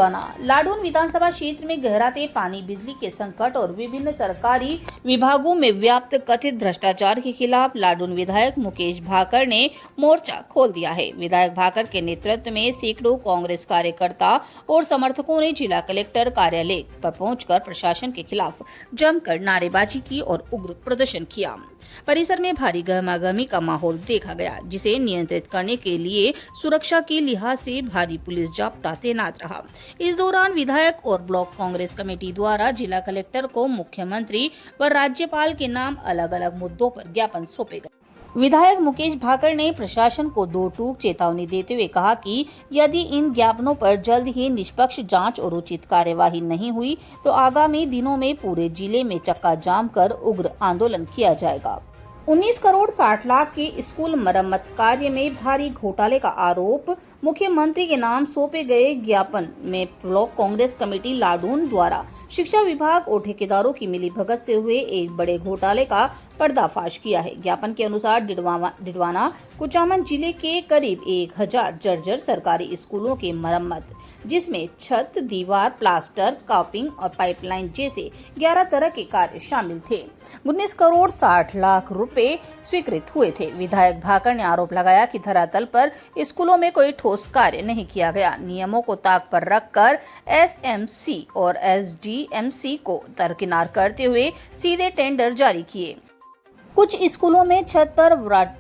डिडवाना। लाडून विधानसभा क्षेत्र में गहराते पानी, बिजली के संकट और विभिन्न सरकारी विभागों में व्याप्त कथित भ्रष्टाचार के खिलाफ लाडून विधायक मुकेश भाकर ने मोर्चा खोल दिया है। विधायक भाकर के नेतृत्व में सैकड़ों कांग्रेस कार्यकर्ता और समर्थकों ने जिला कलेक्टर कार्यालय पर पहुंचकर प्रशासन के खिलाफ जमकर नारेबाजी की और उग्र प्रदर्शन किया। परिसर में भारी गहमागहमी का माहौल देखा गया, जिसे नियंत्रित करने के लिए सुरक्षा के लिहाज से भारी पुलिस जाब्ता तैनात रहा। इस दौरान विधायक और ब्लॉक कांग्रेस कमेटी द्वारा जिला कलेक्टर को मुख्यमंत्री व राज्यपाल के नाम अलग अलग मुद्दों पर ज्ञापन सौंपे गए। विधायक मुकेश भाकर ने प्रशासन को दो टूक चेतावनी देते हुए कहा कि यदि इन ज्ञापनों पर जल्द ही निष्पक्ष जांच और उचित कार्यवाही नहीं हुई तो आगामी दिनों में पूरे जिले में चक्का जाम कर उग्र आंदोलन किया जाएगा। 19 करोड़ 60 लाख के स्कूल मरम्मत कार्य में भारी घोटाले का आरोप, मुख्यमंत्री के नाम सौंपे गए ज्ञापन में ब्लॉक कांग्रेस कमेटी लाडून द्वारा शिक्षा विभाग और ठेकेदारों की मिलीभगत से हुए एक बड़े घोटाले का पर्दाफाश किया है। ज्ञापन के अनुसार डिडवाना कुचामन जिले के करीब 1000 जर्जर सरकारी स्कूलों की मरम्मत, जिसमें छत, दीवार, प्लास्टर, कापिंग और पाइपलाइन जैसे 11 तरह के कार्य शामिल थे। 19 करोड़ 60 लाख रुपए स्वीकृत हुए थे। विधायक भाकर ने आरोप लगाया कि धरातल पर स्कूलों में कोई ठोस कार्य नहीं किया गया। नियमों को ताक पर रखकर एसएमसी और एसडीएमसी को दरकिनार करते हुए सीधे टेंडर जारी किए। कुछ स्कूलों में छत पर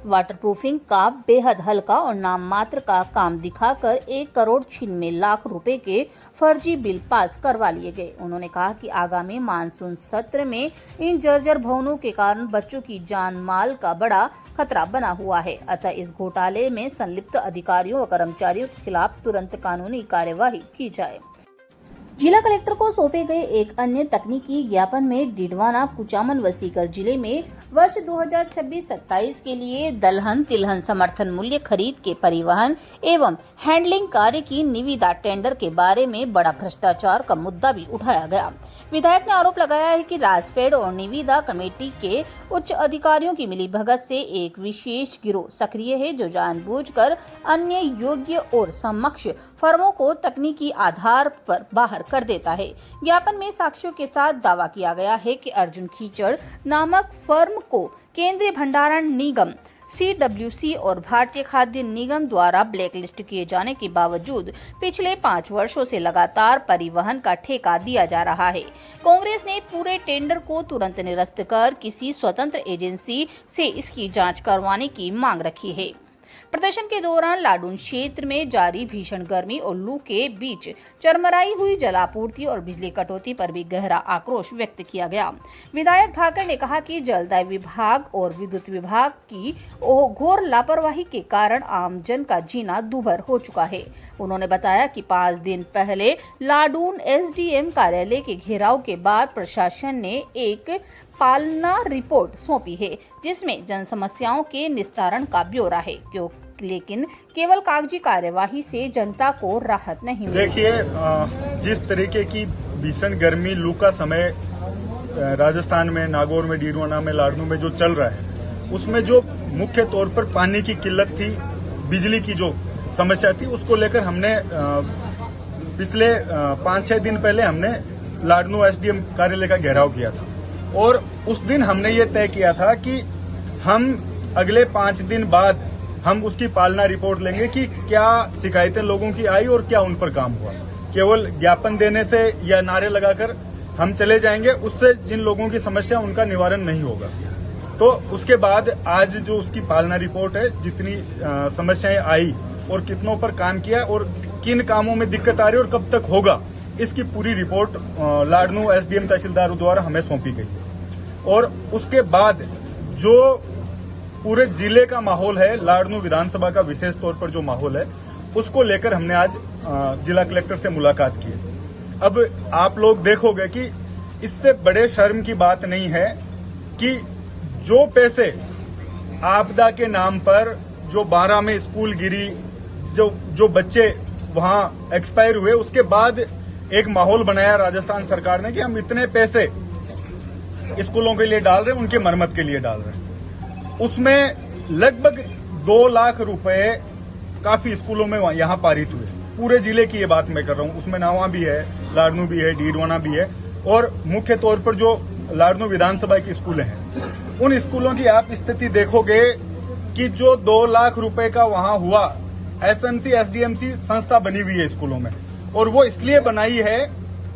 वाटरप्रूफिंग का बेहद हल्का और नाम मात्र का काम दिखाकर 1 करोड़ 96 लाख रुपए के फर्जी बिल पास करवा लिए गए। उन्होंने कहा कि आगामी मानसून सत्र में इन जर्जर भवनों के कारण बच्चों की जान माल का बड़ा खतरा बना हुआ है। अतः इस घोटाले में संलिप्त अधिकारियों व कर्मचारियों के खिलाफ तुरंत कानूनी कार्यवाही की जाए। जिला कलेक्टर को सौंपे गए एक अन्य तकनीकी ज्ञापन में डिडवाना, कुचामन व सीकर जिले में वर्ष 2026-27 के लिए दलहन तिलहन समर्थन मूल्य खरीद के परिवहन एवं हैंडलिंग कार्य की निविदा टेंडर के बारे में बड़ा भ्रष्टाचार का मुद्दा भी उठाया गया। विधायक ने आरोप लगाया है कि राजफेड और निविदा कमेटी के उच्च अधिकारियों की मिलीभगत से एक विशेष गिरोह सक्रिय है, जो जानबूझकर अन्य योग्य और समक्ष फर्मों को तकनीकी आधार पर बाहर कर देता है। ज्ञापन में साक्ष्यों के साथ दावा किया गया है कि अर्जुन खीचड़ नामक फर्म को केंद्रीय भंडारण निगम CWC और भारतीय खाद्य निगम द्वारा ब्लैकलिस्ट किए जाने के बावजूद पिछले 5 वर्षों से लगातार परिवहन का ठेका दिया जा रहा है। कांग्रेस ने पूरे टेंडर को तुरंत निरस्त कर किसी स्वतंत्र एजेंसी से इसकी जांच करवाने की मांग रखी है। प्रदर्शन के दौरान लाडून क्षेत्र में जारी भीषण गर्मी और लू के बीच चरमराई हुई जलापूर्ति और बिजली कटौती पर भी गहरा आक्रोश व्यक्त किया गया। विधायक भाकर ने कहा कि जलदाय विभाग और विद्युत विभाग की घोर लापरवाही के कारण आमजन का जीना दूभर हो चुका है। उन्होंने बताया कि 5 दिन पहले लाडून SDM कार्यालय के घेराव के बाद प्रशासन ने एक पालना रिपोर्ट सौंपी है, जिसमें जन समस्याओं के निस्तारण का ब्यौरा है, लेकिन केवल कागजी कार्यवाही से जनता को राहत नहीं मिली। देखिए, जिस तरीके की भीषण गर्मी, लू का समय राजस्थान में, नागौर में, डिडवाना में, लाडनू में जो चल रहा है, उसमें जो मुख्य तौर पर पानी की किल्लत थी, बिजली की जो समस्या थी, उसको लेकर हमने पिछले 5-6 दिन पहले हमने लाडनू SDM कार्यालय का घेराव किया था और उस दिन हमने ये तय किया था कि हम अगले 5 दिन बाद हम उसकी पालना रिपोर्ट लेंगे कि क्या शिकायतें लोगों की आई और क्या उन पर काम हुआ। केवल ज्ञापन देने से या नारे लगाकर हम चले जाएंगे, उससे जिन लोगों की समस्या उनका निवारण नहीं होगा। तो उसके बाद आज जो उसकी पालना रिपोर्ट है, जितनी समस्याएं आई और कितनों पर काम किया और किन कामों में दिक्कत आ रही है और कब तक होगा, इसकी पूरी रिपोर्ट लाडनू SDM तहसीलदार द्वारा हमें सौंपी गई है। और उसके बाद जो पूरे जिले का माहौल है, लाडनू विधानसभा का विशेष तौर पर जो माहौल है, उसको लेकर हमने आज जिला कलेक्टर से मुलाकात की है। अब आप लोग देखोगे कि इससे बड़े शर्म की बात नहीं है कि जो पैसे आपदा के नाम पर जो 12 में स्कूल गिरी, जो बच्चे वहां एक्सपायर हुए, उसके बाद एक माहौल बनाया राजस्थान सरकार ने कि हम इतने पैसे स्कूलों के लिए डाल रहे हैं, उनके मरम्मत के लिए डाल रहे हैं। उसमें लगभग 2 लाख रुपए काफी स्कूलों में यहां पारित हुए। पूरे जिले की ये बात मैं कर रहा हूँ, उसमें नावा भी है, लाडनू भी है, डीडवाना भी है, और मुख्य तौर पर जो लाडनू विधानसभा के स्कूल हैं, उन स्कूलों की आप स्थिति देखोगे कि जो 2 लाख रुपए का वहां हुआ, एसएमसी एसडीएमसी संस्था बनी हुई है स्कूलों में, और वो इसलिए बनाई है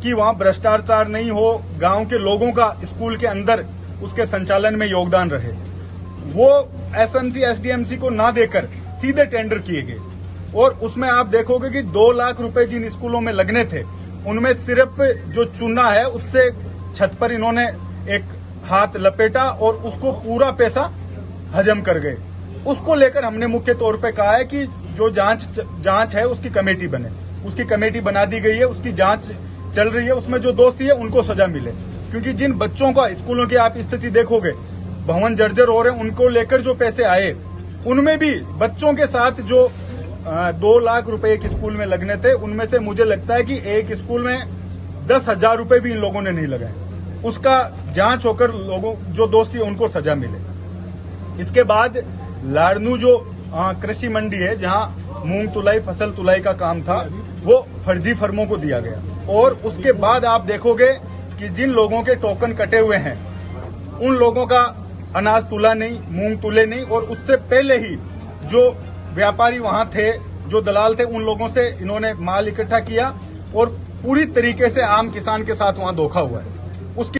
कि वहां भ्रष्टाचार नहीं हो, गांव के लोगों का स्कूल के अंदर उसके संचालन में योगदान रहे। वो एसएमसी एसडीएमसी को ना देकर सीधे टेंडर किए गए, और उसमें आप देखोगे कि 2 लाख रुपए जिन स्कूलों में लगने थे, उनमें सिर्फ जो चूना है उससे छत पर इन्होंने एक हाथ लपेटा और उसको पूरा पैसा हजम कर गए। उसको लेकर हमने मुख्य तौर पे कहा है कि जो जांच है उसकी कमेटी बने, उसकी कमेटी बना दी गई है, उसकी जांच चल रही है, उसमें जो दोषी है उनको सजा मिले, क्योंकि जिन बच्चों का स्कूलों की आप स्थिति देखोगे, भवन जर्जर हो रहे हैं, उनको लेकर जो पैसे आए, उनमें भी बच्चों के साथ जो 2 लाख रुपए एक स्कूल में लगने थे, उनमें से मुझे लगता है कि एक स्कूल में 10,000 रुपए भी इन लोगों ने नहीं लगाए। उसका जांच होकर लोगों जो दोषी है उनको सजा मिले। इसके बाद लाडनू जो कृषि मंडी है, जहां मूंग तुलाई, फसल तुलाई का काम था, वो फर्जी फर्मों को दिया गया, और उसके बाद आप देखोगे कि जिन लोगों के टोकन कटे हुए हैं, उन लोगों का अनाज तुला नहीं, मूंग तुले नहीं, और उससे पहले ही जो व्यापारी वहां थे, जो दलाल थे, उन लोगों से इन्होंने माल इकट्ठा किया और पूरी तरीके से आम किसान के साथ वहां धोखा हुआ है। उसकी